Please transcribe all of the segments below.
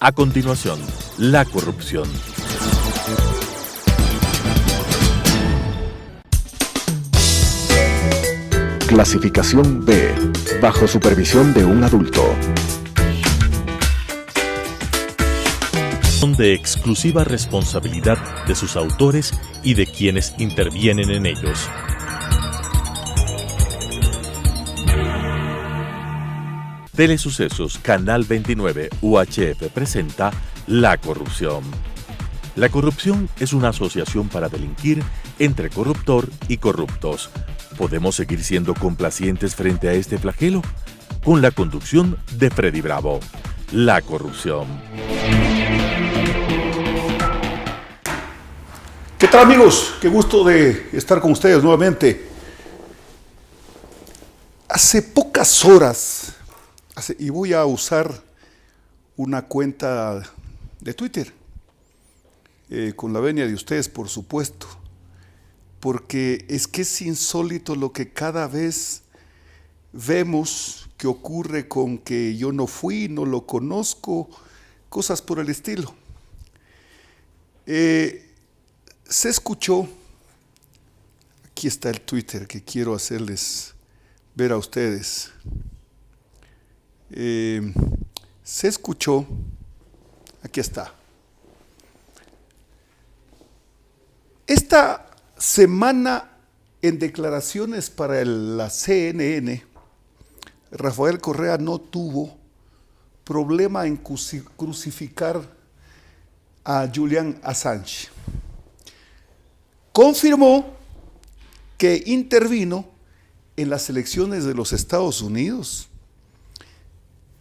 A continuación, la corrupción. Clasificación B, bajo supervisión de un adulto. Son de exclusiva responsabilidad de sus autores y de quienes intervienen en ellos. Telesucesos, Canal 29, UHF presenta La Corrupción. La corrupción es una asociación para delinquir entre corruptor y corruptos. ¿Podemos seguir siendo complacientes frente a este flagelo? Con la conducción de Freddy Bravo. La corrupción. ¿Qué tal, amigos? Qué gusto de estar con ustedes nuevamente. Hace pocas horas, y voy a usar una cuenta de Twitter, con la venia de ustedes, por supuesto, porque es que es insólito lo que cada vez vemos que ocurre con que yo no fui, no lo conozco, cosas por el estilo. Se escuchó, aquí está el Twitter que quiero hacerles ver a ustedes. Se escuchó, aquí está. Esta semana, en declaraciones para la CNN, Rafael Correa no tuvo problema en crucificar a Julian Assange. Confirmó que intervino en las elecciones de los Estados Unidos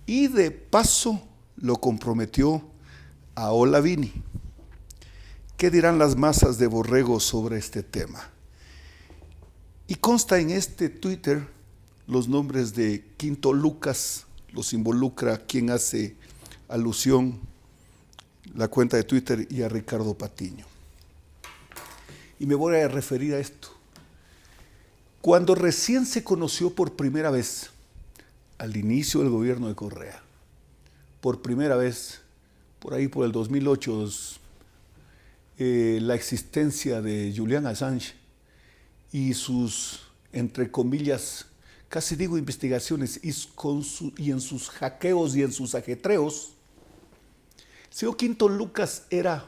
y de paso lo comprometió a Olavini. ¿Qué dirán las masas de borregos sobre este tema? Y consta en este Twitter los nombres de Quinto Lucas, los involucra quien hace alusión, la cuenta de Twitter, y a Ricardo Patiño. Y me voy a referir a esto. Cuando recién se conoció por primera vez, al inicio del gobierno de Correa, por primera vez, por ahí por el 2008, la existencia de Julian Assange y sus, entre comillas, casi digo investigaciones, y en sus hackeos y en sus ajetreos, el señor Quinto Lucas era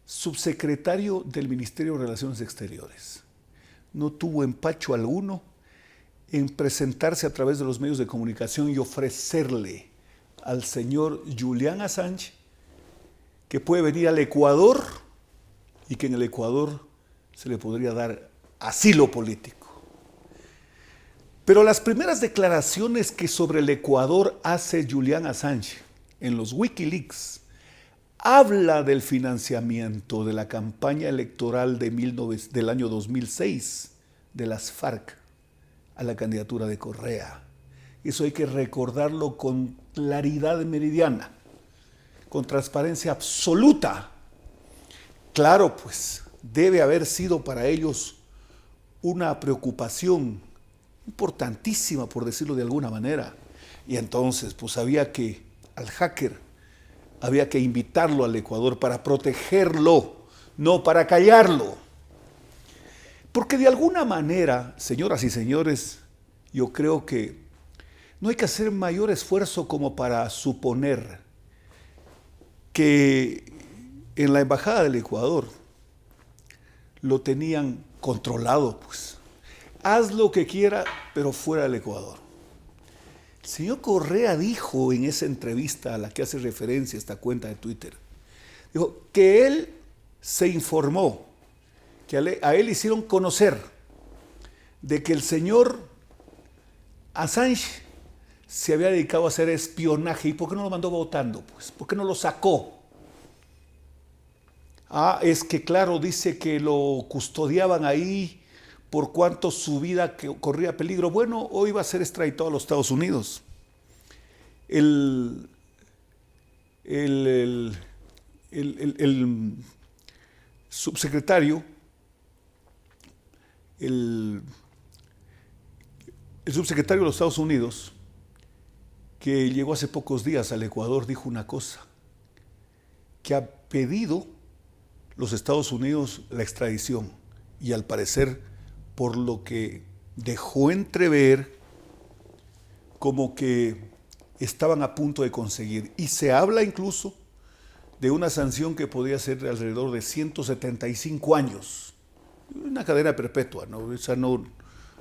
subsecretario del Ministerio de Relaciones Exteriores. No tuvo empacho alguno en presentarse a través de los medios de comunicación y ofrecerle al señor Julian Assange que puede venir al Ecuador y que en el Ecuador se le podría dar asilo político. Pero las primeras declaraciones que sobre el Ecuador hace Julian Assange en los Wikileaks habla del financiamiento de la campaña electoral del año 2006 de las FARC a la candidatura de Correa. Eso hay que recordarlo con claridad meridiana, con transparencia absoluta. Claro, pues debe haber sido para ellos una preocupación importantísima, por decirlo de alguna manera. Y entonces, pues al hacker había que invitarlo al Ecuador para protegerlo, no para callarlo. Porque de alguna manera, señoras y señores, yo creo que no hay que hacer mayor esfuerzo como para suponer que en la embajada del Ecuador lo tenían controlado, pues. Haz lo que quiera, pero fuera del Ecuador. El señor Correa dijo en esa entrevista a la que hace referencia esta cuenta de Twitter, dijo que él se informó, que a él hicieron conocer de que el señor Assange se había dedicado a hacer espionaje. ¿Y por qué no lo mandó votando? Pues, ¿por qué no lo sacó? Es que claro, dice que lo custodiaban ahí por cuanto su vida corría peligro. Bueno, hoy va a ser extraditado a los Estados Unidos. El subsecretario, el subsecretario de los Estados Unidos que llegó hace pocos días al Ecuador, dijo una cosa, que ha pedido los Estados Unidos la extradición y al parecer, por lo que dejó entrever, como que estaban a punto de conseguir. Y se habla incluso de una sanción que podría ser de alrededor de 175 años. Una cadena perpetua, ¿no? O sea, no,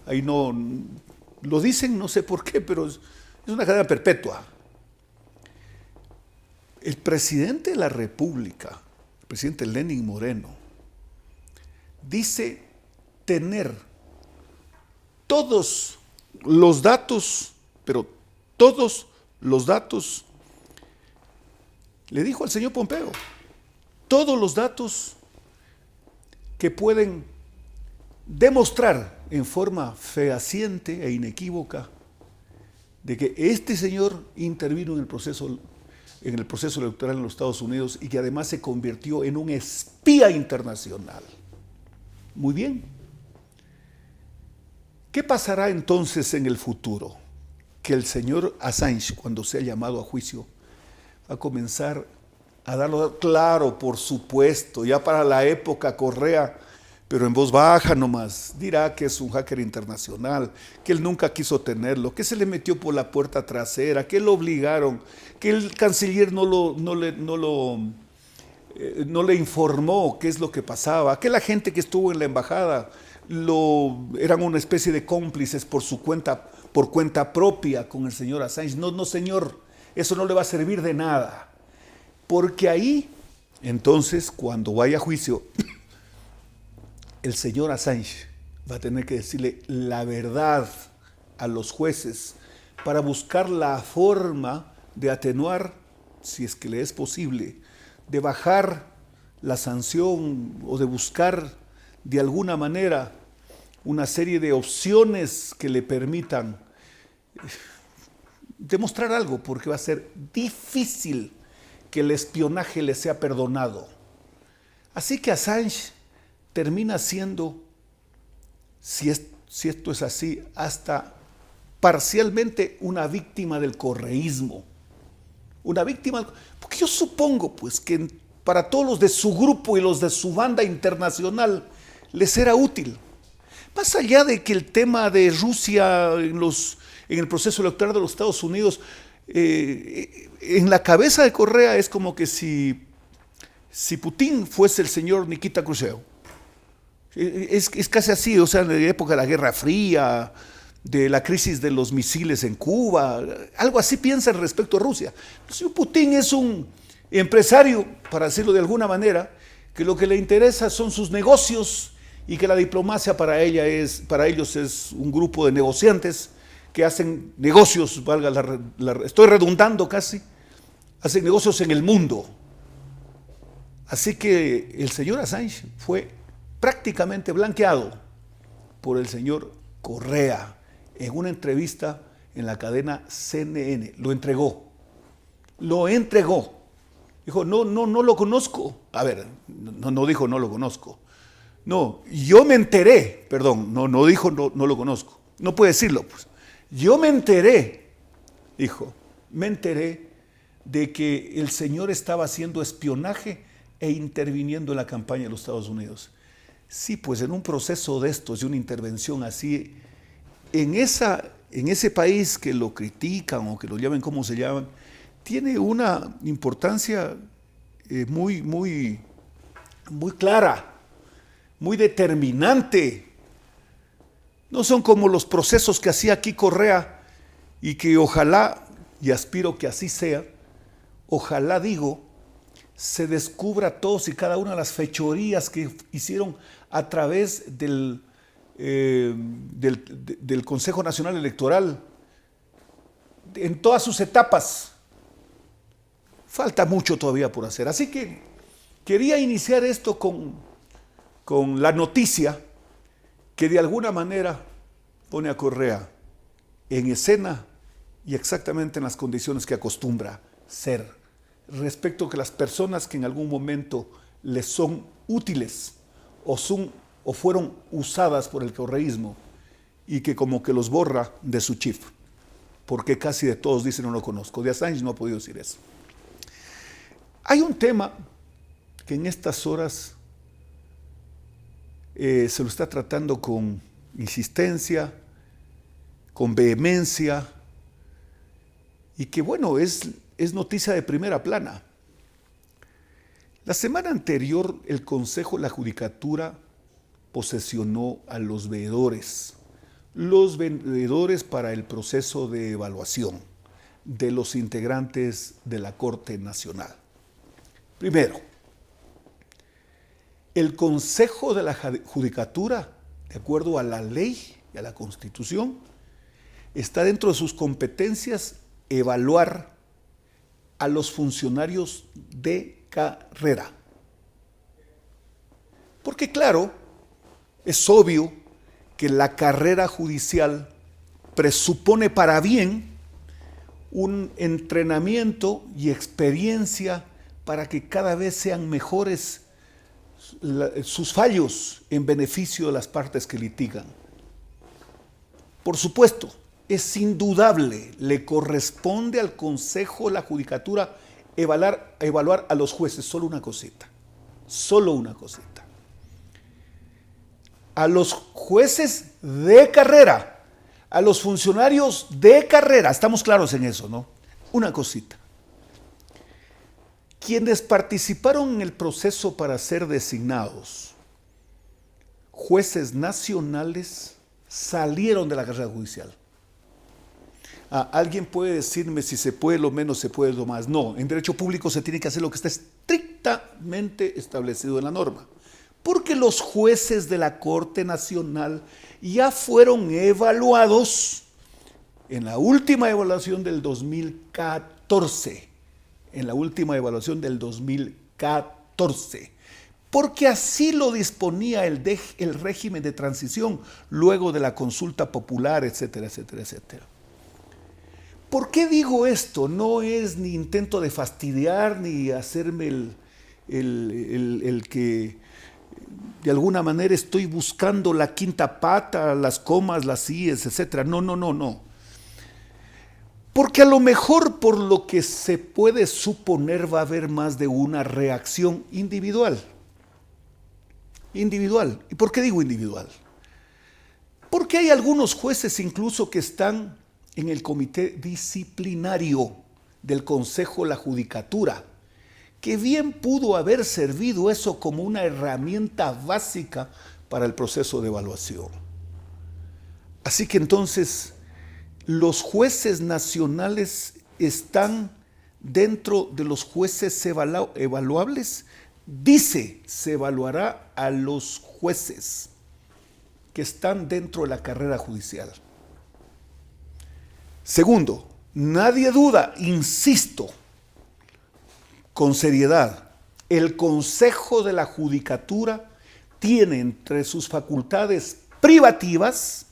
ahí no, lo dicen, no sé por qué, pero es una cadena perpetua. El presidente de la República, el presidente Lenín Moreno, dice tener todos los datos, pero todos los datos, le dijo al señor Pompeo, todos los datos que pueden demostrar en forma fehaciente e inequívoca de que este señor intervino en el proceso electoral en los Estados Unidos y que además se convirtió en un espía internacional. Muy bien. ¿Qué pasará entonces en el futuro? Que el señor Assange, cuando sea llamado a juicio, va a comenzar a darlo claro, por supuesto, ya para la época Correa, pero en voz baja nomás, dirá que es un hacker internacional, que él nunca quiso tenerlo, que se le metió por la puerta trasera, que lo obligaron, que el canciller no le informó qué es lo que pasaba, que la gente que estuvo en la embajada eran una especie de cómplices por cuenta propia con el señor Assange. No, señor, eso no le va a servir de nada. Porque ahí, entonces, cuando vaya a juicio, el señor Assange va a tener que decirle la verdad a los jueces para buscar la forma de atenuar, si es que le es posible, de bajar la sanción o de buscar de alguna manera una serie de opciones que le permitan demostrar algo, porque va a ser difícil que el espionaje le sea perdonado. Así que Assange termina siendo, si esto es así, hasta parcialmente una víctima del correísmo. Una víctima, porque yo supongo pues que para todos los de su grupo y los de su banda internacional les era útil. Más allá de que el tema de Rusia en el proceso electoral de los Estados Unidos, en la cabeza de Correa es como que si Putin fuese el señor Nikita Khrushchev. Es casi así, o sea, en la época de la Guerra Fría, de la crisis de los misiles en Cuba, algo así piensa respecto a Rusia. El señor Putin es un empresario, para decirlo de alguna manera, que lo que le interesa son sus negocios y que la diplomacia para ellos es un grupo de negociantes que hacen negocios, estoy redundando casi, hacen negocios en el mundo. Así que el señor Assange fue prácticamente blanqueado por el señor Correa en una entrevista en la cadena CNN. Lo entregó. Dijo, no lo conozco. A ver, no dijo no lo conozco. No, yo me enteré, perdón, no dijo no lo conozco. No puede decirlo, pues. Yo me enteré, dijo, de que el señor estaba haciendo espionaje e interviniendo en la campaña de los Estados Unidos. Sí, pues en un proceso de estos, de una intervención así, en ese país que lo critican o que lo llamen como se llaman, tiene una importancia muy, muy, muy clara, muy determinante. No son como los procesos que hacía aquí Correa y que ojalá, y aspiro que así sea, ojalá digo, se descubra todos y cada una de las fechorías que hicieron a través del Consejo Nacional Electoral en todas sus etapas. Falta mucho todavía por hacer. Así que quería iniciar esto con la noticia que de alguna manera pone a Correa en escena y exactamente en las condiciones que acostumbra ser, respecto a que las personas que en algún momento les son útiles o fueron usadas por el correísmo y que como que los borra de su chip. porque casi de todos dicen no lo conozco. De Assange no ha podido decir eso. Hay un tema que en estas horas se lo está tratando con insistencia, con vehemencia, y que bueno, es noticia de primera plana. La semana anterior el Consejo de la Judicatura posesionó a los veedores para el proceso de evaluación de los integrantes de la Corte Nacional. Primero, el Consejo de la Judicatura, de acuerdo a la ley y a la Constitución, está dentro de sus competencias evaluar a los funcionarios de carrera. Porque claro, es obvio que la carrera judicial presupone para bien un entrenamiento y experiencia para que cada vez sean mejores sus fallos en beneficio de las partes que litigan. Por supuesto, es indudable, le corresponde al Consejo de la Judicatura evaluar a los jueces. Solo una cosita. A los jueces de carrera, a los funcionarios de carrera, estamos claros en eso, ¿no? Una cosita. Quienes participaron en el proceso para ser designados jueces nacionales salieron de la carrera judicial. Alguien puede decirme si se puede lo menos, se puede lo más. No, en derecho público se tiene que hacer lo que está estrictamente establecido en la norma. Porque los jueces de la Corte Nacional ya fueron evaluados en la última evaluación del 2014. Porque así lo disponía el régimen de transición luego de la consulta popular, etcétera, etcétera, etcétera. ¿Por qué digo esto? No es ni intento de fastidiar ni hacerme el que de alguna manera estoy buscando la quinta pata, las comas, las íes, etcétera. No. Porque a lo mejor por lo que se puede suponer va a haber más de una reacción individual. ¿Y por qué digo individual? Porque hay algunos jueces incluso que están en el comité disciplinario del Consejo de la Judicatura, que bien pudo haber servido eso como una herramienta básica para el proceso de evaluación. Así que entonces, los jueces nacionales están dentro de los jueces evaluables. Dice, se evaluará a los jueces que están dentro de la carrera judicial. Segundo, nadie duda, insisto, con seriedad, el Consejo de la Judicatura tiene entre sus facultades privativas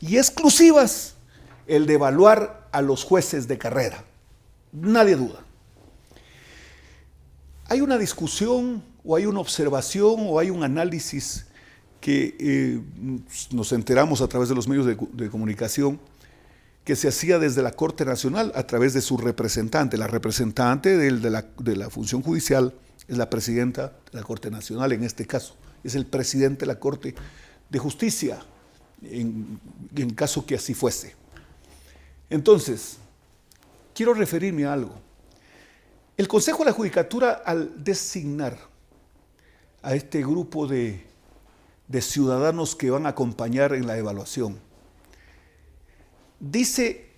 y exclusivas el de evaluar a los jueces de carrera. Nadie duda. Hay una discusión o hay una observación o hay un análisis que nos enteramos a través de los medios de comunicación que se hacía desde la Corte Nacional a través de su representante. La representante de la función judicial es la presidenta de la Corte Nacional, en este caso. Es el presidente de la Corte de Justicia, en caso que así fuese. Entonces, quiero referirme a algo. El Consejo de la Judicatura, al designar a este grupo de ciudadanos que van a acompañar en la evaluación, dice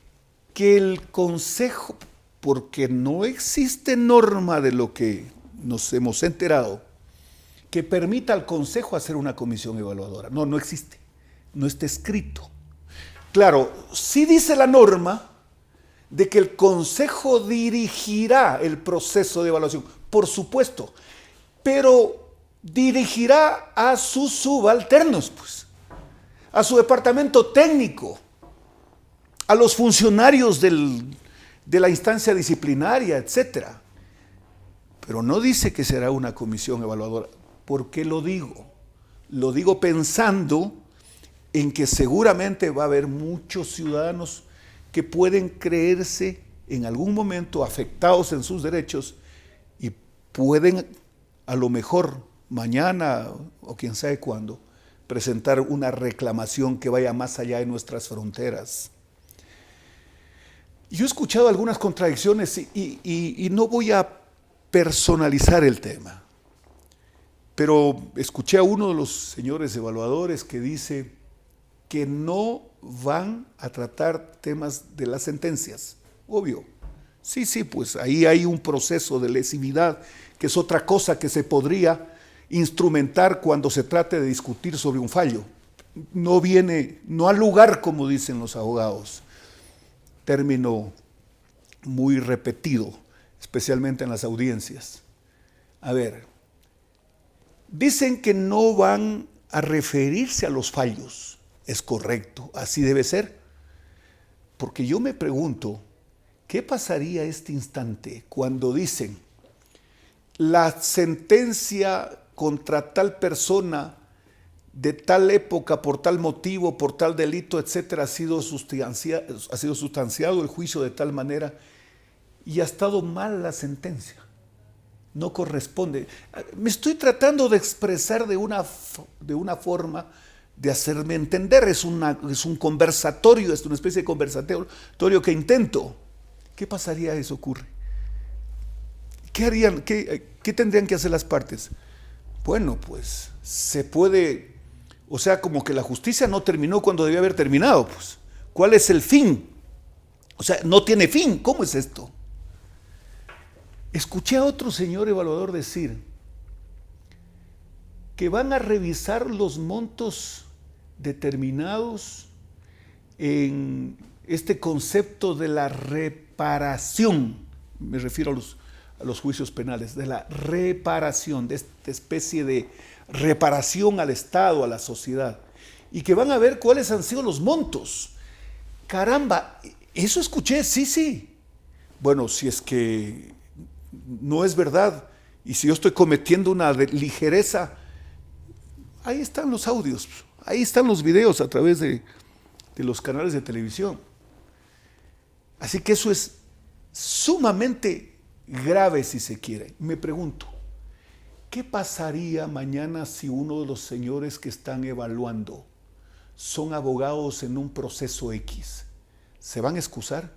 que el Consejo, porque no existe norma de lo que nos hemos enterado, que permita al Consejo hacer una comisión evaluadora. No existe, no está escrito. Claro, sí dice la norma de que el Consejo dirigirá el proceso de evaluación, por supuesto, pero dirigirá a sus subalternos, pues, a su departamento técnico, a los funcionarios de la instancia disciplinaria, etc. Pero no dice que será una comisión evaluadora. ¿Por qué lo digo? Lo digo pensando en que seguramente va a haber muchos ciudadanos que pueden creerse en algún momento afectados en sus derechos y pueden a lo mejor mañana o quién sabe cuándo presentar una reclamación que vaya más allá de nuestras fronteras. Yo he escuchado algunas contradicciones y no voy a personalizar el tema, pero escuché a uno de los señores evaluadores que dice que no van a tratar temas de las sentencias. Obvio. Sí, pues ahí hay un proceso de lesividad, que es otra cosa que se podría instrumentar cuando se trate de discutir sobre un fallo. No al lugar, como dicen los abogados. Término muy repetido, especialmente en las audiencias. A ver, dicen que no van a referirse a los fallos. Es correcto, así debe ser. Porque yo me pregunto, ¿qué pasaría este instante cuando dicen la sentencia contra tal persona de tal época, por tal motivo, por tal delito, etcétera, ha sido sustanciado el juicio de tal manera y ha estado mal la sentencia? No corresponde. Me estoy tratando de expresar de una forma de hacerme entender. Es un conversatorio, es una especie de conversatorio que intento. ¿Qué pasaría si eso ocurre? ¿Qué harían? ¿Qué tendrían que hacer las partes? Bueno, pues se puede, o sea, como que la justicia no terminó cuando debía haber terminado, pues. ¿Cuál es el fin? O sea, no tiene fin. ¿Cómo es esto? Escuché a otro señor evaluador decir que van a revisar los montos determinados en este concepto de la reparación. Me refiero a los juicios penales, de la reparación, de esta especie de reparación al Estado, a la sociedad, y que van a ver cuáles han sido los montos. Caramba, eso escuché, sí. Bueno, si es que no es verdad, y si yo estoy cometiendo una ligereza, ahí están los audios, ahí están los videos a través de los canales de televisión. Así que eso es sumamente grave, si se quiere. Me pregunto, ¿qué pasaría mañana si uno de los señores que están evaluando son abogados en un proceso X? ¿Se van a excusar?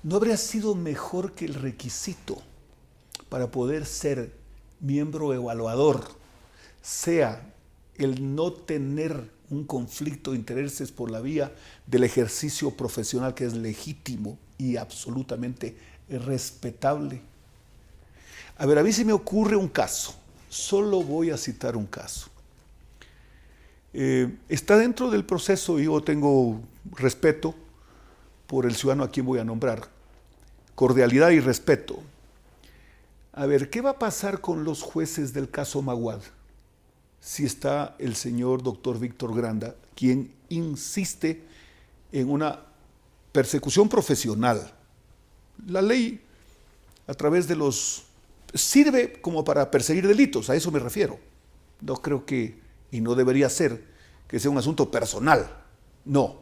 ¿No habría sido mejor que el requisito para poder ser miembro evaluador sea el no tener un conflicto de intereses por la vía del ejercicio profesional, que es legítimo y absolutamente respetable? A ver, a mí se me ocurre un caso, solo voy a citar un caso. Está dentro del proceso y yo tengo respeto por el ciudadano a quien voy a nombrar, cordialidad y respeto. A ver, ¿qué va a pasar con los jueces del caso Maguad? Si está el señor doctor Víctor Granda, quien insiste en una persecución profesional. La ley, a través de sirve como para perseguir delitos, a eso me refiero. No creo que, y no debería ser, que sea un asunto personal. No.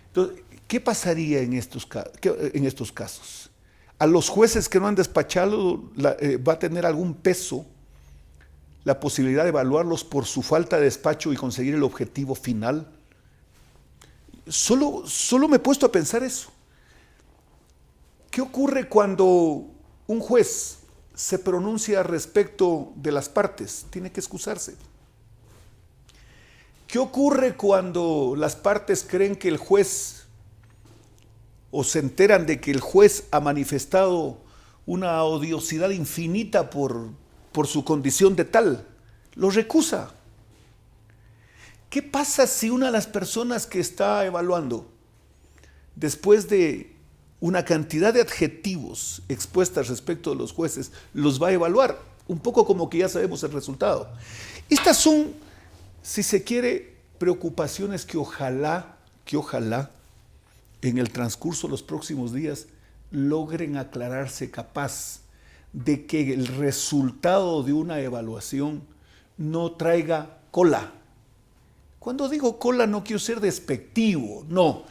Entonces, ¿qué pasaría en estos casos? ¿A los jueces que no han despachado va a tener algún peso la posibilidad de evaluarlos por su falta de despacho y conseguir el objetivo final? Solo me he puesto a pensar eso. ¿Qué ocurre cuando un juez se pronuncia respecto de las partes? Tiene que excusarse. ¿Qué ocurre cuando las partes creen que el juez, o se enteran de que el juez ha manifestado una odiosidad infinita por su condición de tal? Lo recusa. ¿Qué pasa si una de las personas que está evaluando, después de una cantidad de adjetivos expuestas respecto de los jueces, los va a evaluar? Un poco como que ya sabemos el resultado. Estas son, si se quiere, preocupaciones que ojalá en el transcurso de los próximos días logren aclararse, capaz de que el resultado de una evaluación no traiga cola, Cuando digo cola no quiero ser despectivo, no.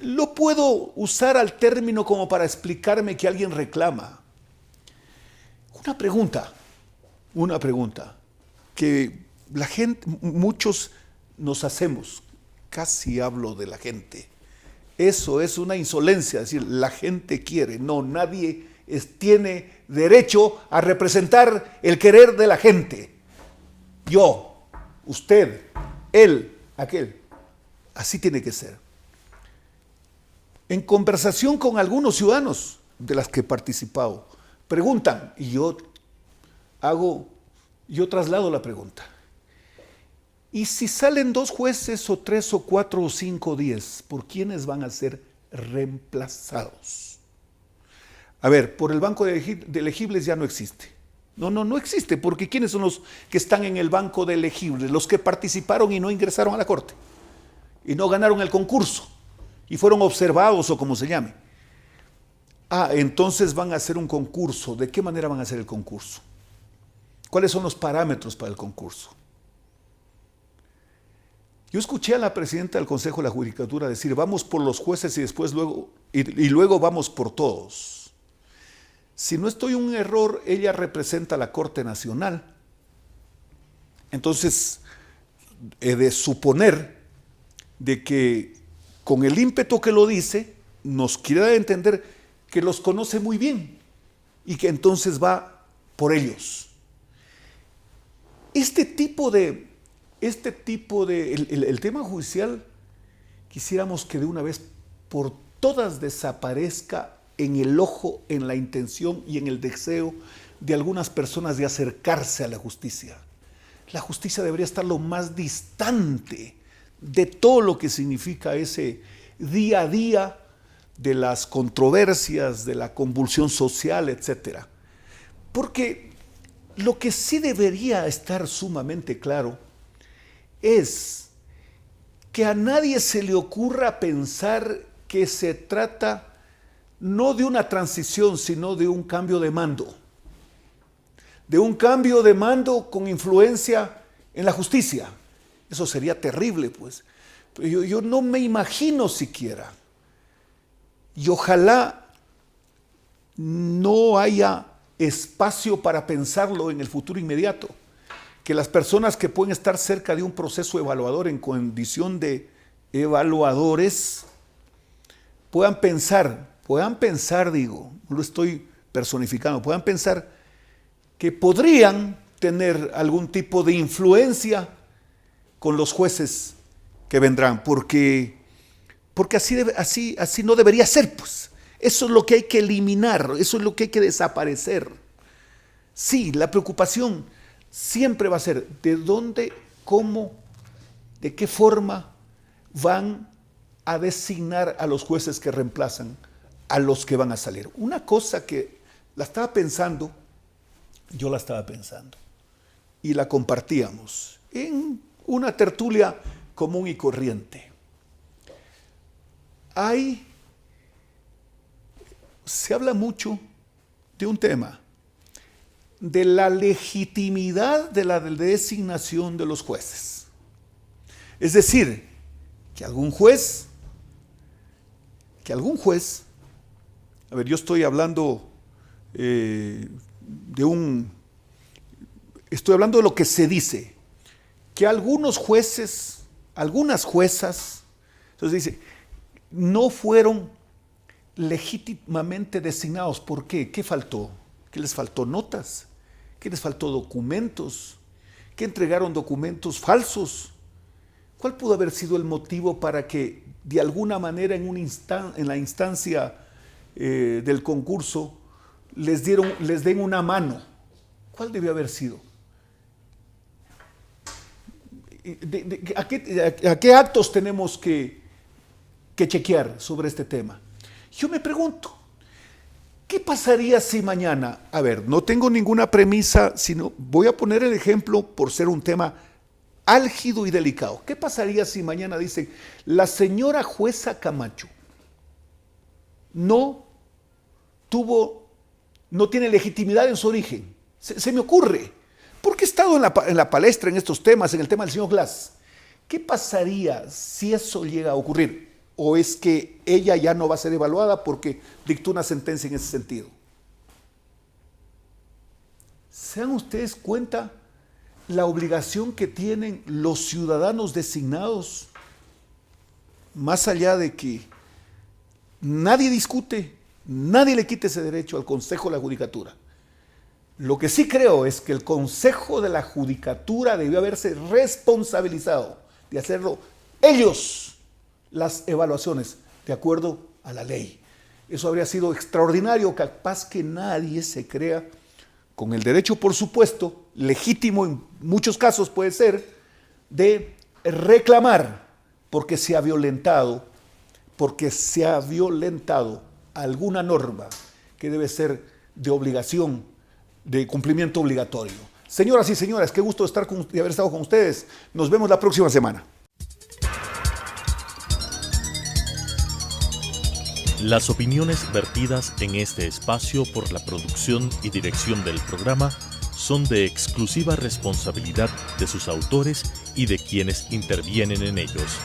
Lo puedo usar al término como para explicarme que alguien reclama. Una pregunta que la gente, muchos nos hacemos, casi hablo de la gente. Eso es una insolencia, decir, la gente quiere. No, nadie tiene derecho a representar el querer de la gente. Yo, usted, él, aquel. Así tiene que ser. En conversación con algunos ciudadanos de las que he participado, preguntan y yo traslado la pregunta. ¿Y si salen 2 jueces o 3 o 4 o 5 o 10, por quiénes van a ser reemplazados? A ver, por el banco de elegibles ya no existe. No existe, porque ¿quiénes son los que están en el banco de elegibles? Los que participaron y no ingresaron a la corte, y no ganaron el concurso, y fueron observados o como se llame. Entonces van a hacer un concurso. ¿De qué manera van a hacer el concurso? ¿Cuáles son los parámetros para el concurso? Yo escuché a la presidenta del Consejo de la Judicatura decir, vamos por los jueces y después luego vamos por todos. Si no estoy en un error, ella representa a la Corte Nacional. Entonces, he de suponer de que con el ímpetu que lo dice, nos quiere dar a entender que los conoce muy bien y que entonces va por ellos. El tema judicial, quisiéramos que de una vez por todas desaparezca en el ojo, en la intención y en el deseo de algunas personas de acercarse a la justicia. La justicia debería estar lo más distante de todo lo que significa ese día a día de las controversias, de la convulsión social, etc. Porque lo que sí debería estar sumamente claro es que a nadie se le ocurra pensar que se trata no de una transición, sino de un cambio de mando. De un cambio de mando con influencia en la justicia. Eso sería terrible, pues. Pero yo no me imagino siquiera. Y ojalá no haya espacio para pensarlo en el futuro inmediato. Que las personas que pueden estar cerca de un proceso evaluador en condición de evaluadores puedan pensar, digo, no lo estoy personificando, puedan pensar que podrían tener algún tipo de influencia con los jueces que vendrán, porque así no debería ser, pues. Eso es lo que hay que eliminar, eso es lo que hay que desaparecer. Sí, la preocupación siempre va a ser de dónde, cómo, de qué forma van a designar a los jueces que reemplazan a los que van a salir. Una cosa que yo la estaba pensando y la compartíamos en una tertulia común y corriente. Se habla mucho de un tema, de la legitimidad de la designación de los jueces. Es decir, que algún juez, a ver, yo estoy hablando estoy hablando de lo que se dice, que algunos jueces, algunas juezas, entonces dice, no fueron legítimamente designados. ¿Por qué? ¿Qué faltó? ¿Qué les faltó? ¿Notas? ¿Qué les faltó? ¿Documentos? ¿Qué entregaron documentos falsos? ¿Cuál pudo haber sido el motivo para que de alguna manera en la instancia del concurso les den una mano? ¿Cuál debió haber sido? ¿A qué actos tenemos que chequear sobre este tema? Yo me pregunto, ¿qué pasaría si mañana, a ver, no tengo ninguna premisa, sino voy a poner el ejemplo por ser un tema álgido y delicado. ¿Qué pasaría si mañana dicen, la señora jueza Camacho no tiene legitimidad en su origen? Se me ocurre, porque he estado en la palestra en estos temas, en el tema del señor Glass. ¿Qué pasaría si eso llega a ocurrir? ¿O es que ella ya no va a ser evaluada porque dictó una sentencia en ese sentido? ¿Se dan ustedes cuenta la obligación que tienen los ciudadanos designados? Más allá de que nadie discute, nadie le quite ese derecho al Consejo de la Judicatura. Lo que sí creo es que el Consejo de la Judicatura debió haberse responsabilizado de hacerlo ellos, las evaluaciones, de acuerdo a la ley. Eso habría sido extraordinario, capaz que nadie se crea con el derecho, por supuesto, legítimo en muchos casos puede ser, de reclamar porque se ha violentado alguna norma que debe ser de obligación, de cumplimiento obligatorio. Señoras y señores, qué gusto de haber estado con ustedes. Nos vemos la próxima semana. Las opiniones vertidas en este espacio por la producción y dirección del programa son de exclusiva responsabilidad de sus autores y de quienes intervienen en ellos.